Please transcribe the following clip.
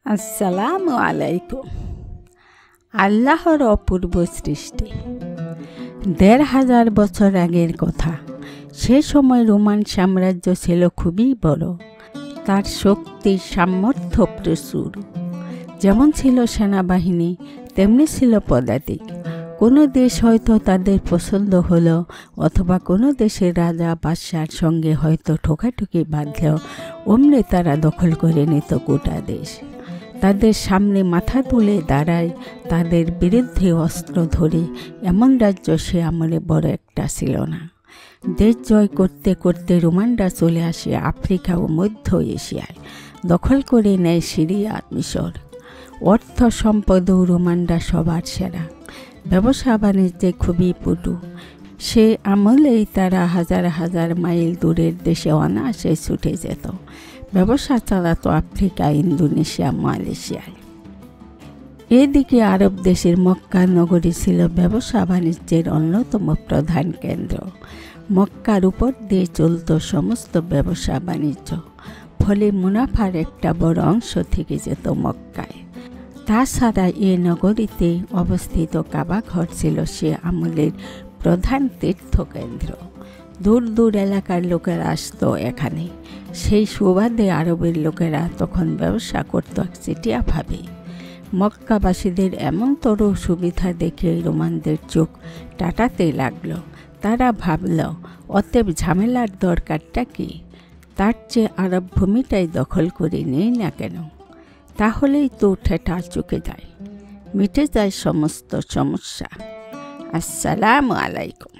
আসসালামু আলাইকুম। আল্লাহর অপূর্ব সৃষ্টি। ১,৫০০ বছর আগের কথা। সে সময় রোমান সাম্রাজ্য ছিল খুবই বড়। তার শক্তি সামর্থ্য প্রচুর। যেমন ছিল সেনাবাহিনী, তেমনি ছিল পদাতিক। কোনো দেশ হয়তো তাদের পছন্দ হলো, অথবা কোনো দেশের রাজা বাদশার সঙ্গে হয়তো ঠোকাঠুকি বাঁধলেও অমনি তারা দখল করে নিত গোটা দেশ। তাদের সামনে মাথা তুলে দাঁড়ায়, তাদের বিরুদ্ধে অস্ত্র ধরে, এমন রাজ্য সে আমলে বড় একটা ছিল না। দেশ জয় করতে করতে রোমানরা চলে আসে আফ্রিকা ও মধ্য এশিয়ায়, দখল করে নেয় সিরিয়া, মিশর। অর্থ সম্পদও রোমানরা সবার সেরা। ব্যবসা বাণিজ্যে খুবই পটু। সে আমলেই তারা হাজার হাজার মাইল দূরের দেশে অনায়াসে ছুটে যেত। ব্যবসা চালাতো আফ্রিকা, ইন্দোনেশিয়া, মালয়েশিয়ায়। এদিকে আরব দেশের মক্কা নগরী ছিল ব্যবসা বাণিজ্যের অন্যতম প্রধান কেন্দ্র। মক্কার উপর দিয়ে চলত সমস্ত ব্যবসা বাণিজ্য, ফলে মুনাফার একটা বড় অংশ থেকে যেত মক্কায়। তাছাড়া এ নগরীতে অবস্থিত কাবা ঘর ছিল সে আমলের প্রধান তীর্থকেন্দ্র। দূর দূর এলাকার লোকেরা আসতো এখানে। সেই সুবাদে আরবের লোকেরা তখন ব্যবসা করত একচেটিয়াভাবে। মক্কাবাসীদের এমনতর সুবিধা দেখে রোমানদের চোখ টাটাতে লাগলো। তারা ভাবল, অতএব ঝামেলার দরকারটা কি? তার চেয়ে আরব ভূমিটাই দখল করে নেই না কেন? তাহলেই তো ঠেটা চুকে যায়, মিটে যায় সমস্ত সমস্যা। আসসালামু আলাইকুম।